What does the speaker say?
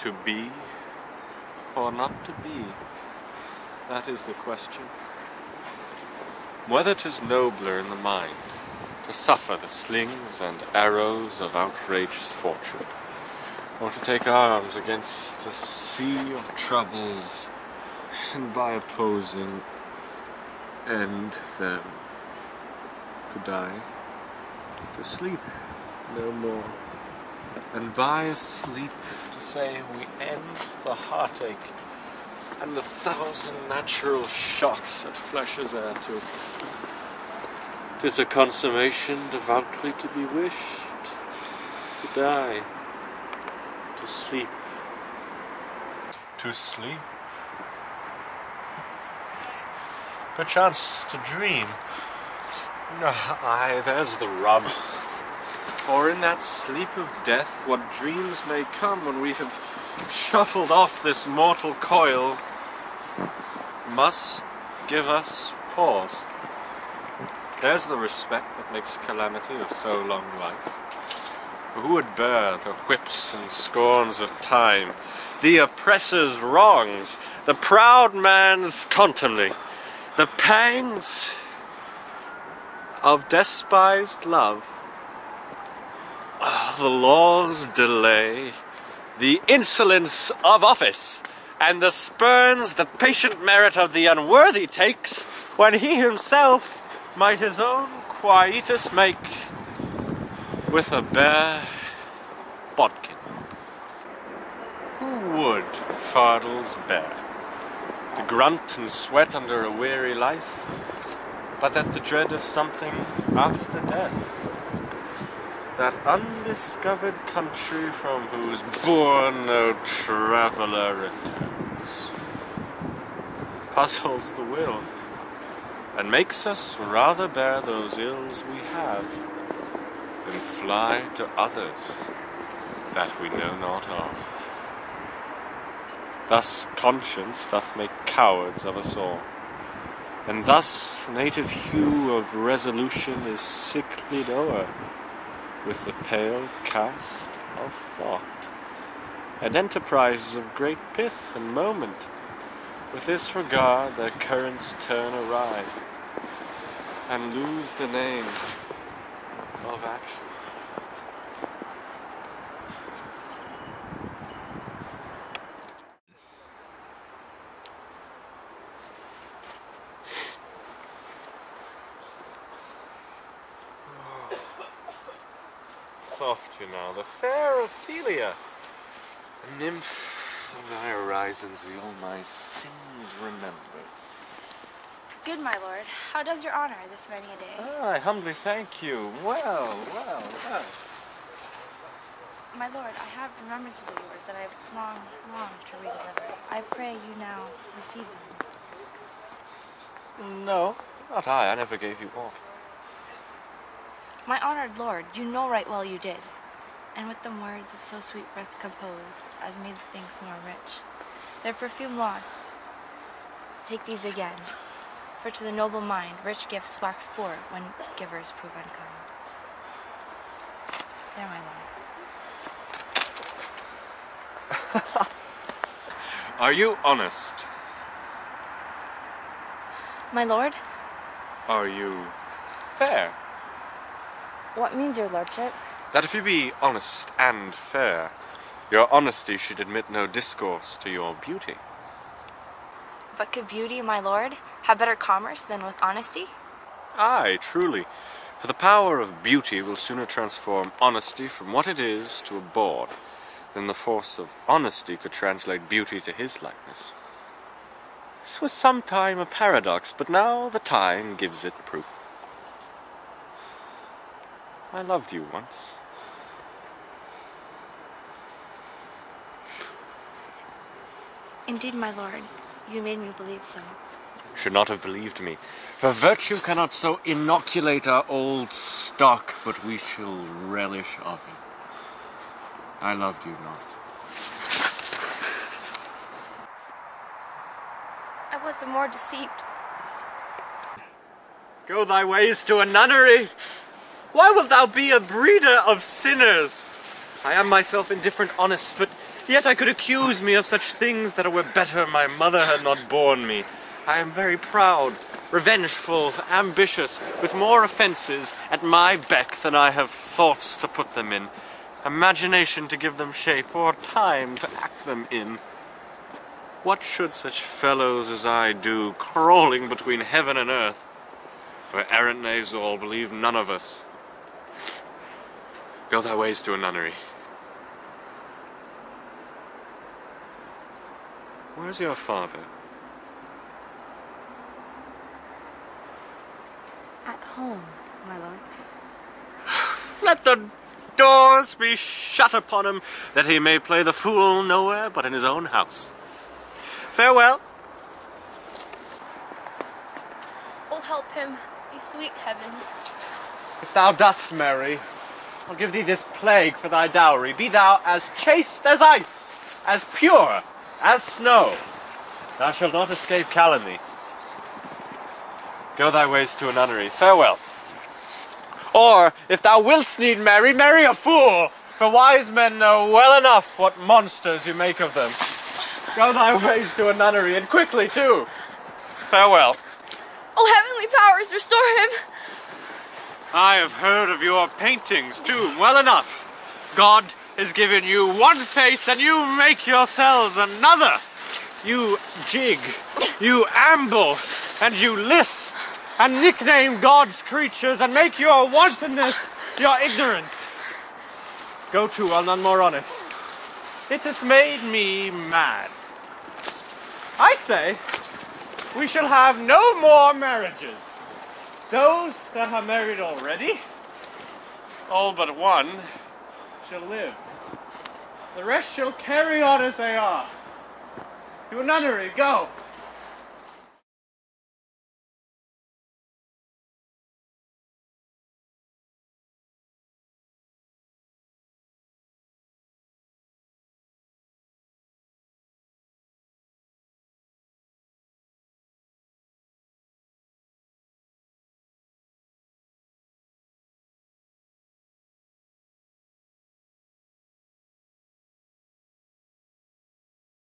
To be or not to be? That is the question. Whether 'tis nobler in the mind to suffer the slings and arrows of outrageous fortune, or to take arms against a sea of troubles, and by opposing end them, to die, to sleep no more, and by a sleep to say we end the heartache and the 1,000 natural shocks that flesh is heir to. 'Tis a consummation devoutly to be wished, to die, to sleep. To sleep? Perchance to dream. Aye, there's the rub. For in that sleep of death, what dreams may come when we have shuffled off this mortal coil, must give us pause. There's the respect that makes calamity of so long life. Who would bear the whips and scorns of time, the oppressor's wrongs, the proud man's contumely, the pangs of despised love, the law's delay, the insolence of office, and the spurns the patient merit of the unworthy takes, when he himself might his own quietus make with a bare bodkin? Who would fardels bear, to grunt and sweat under a weary life, but that the dread of something after death, that undiscovered country from whose bourne no traveller returns, puzzles the will, and makes us rather bear those ills we have, than fly to others that we know not of. Thus conscience doth make cowards of us all, and thus the native hue of resolution is sicklied o'er with the pale cast of thought, and enterprises of great pith and moment with this regard their currents turn awry, and lose the name of action. Soft, you know, the fair Ophelia, a nymph of thy horizons we all my sins remember. Good, my lord. How does your honor this many a day? I humbly thank you. Well. My lord, I have remembrances of yours that I have longed to redeliver. I pray you now receive them. No, not I never gave you aught. My honored lord, you know right well you did, and with them words of so sweet breath composed, as made things more rich, their perfume lost. Take these again, for to the noble mind rich gifts wax poor when givers prove unkind. There, my lord. Are you honest? My lord? Are you fair? What means your lordship? That if you be honest and fair, your honesty should admit no discourse to your beauty. But could beauty, my lord, have better commerce than with honesty? Aye, truly, for the power of beauty will sooner transform honesty from what it is to a bawd, than the force of honesty could translate beauty to his likeness. This was sometime a paradox, but now the time gives it proof. I loved you once. Indeed, my lord, you made me believe so. Should not have believed me, for virtue cannot so inoculate our old stock, but we shall relish of it. I loved you not. I was the more deceived. Go thy ways to a nunnery! Why wilt thou be a breeder of sinners? I am myself indifferent honest, but Yet I could accuse me of such things that it were better my mother had not borne me. I am very proud, revengeful, ambitious, with more offences at my beck than I have thoughts to put them in, imagination to give them shape, or time to act them in. What should such fellows as I do, crawling between heaven and earth? For errant knaves all, believe none of us. Go thy ways to a nunnery. Where's your father? At home, my lord. Let the doors be shut upon him, that he may play the fool nowhere but in his own house. Farewell. Oh, help him, ye sweet heavens. If thou dost marry, I'll give thee this plague for thy dowry. Be thou as chaste as ice, as pure as snow. Thou shalt not escape calumny. Go thy ways to a nunnery. Farewell. Or, if thou wilt need marry, marry a fool, for wise men know well enough what monsters you make of them. Go thy ways to a nunnery, and quickly too. Farewell. Oh, heavenly powers, restore him! I have heard of your paintings too, well enough. God has given you one face, and you make yourselves another. You jig, you amble, and you lisp, and nickname God's creatures, and make your wantonness your ignorance. Go to, I'll none more on it. It has made me mad. I say, we shall have no more marriages. Those that are married already, all but one, shall live. The rest shall carry on as they are. To a nunnery, go!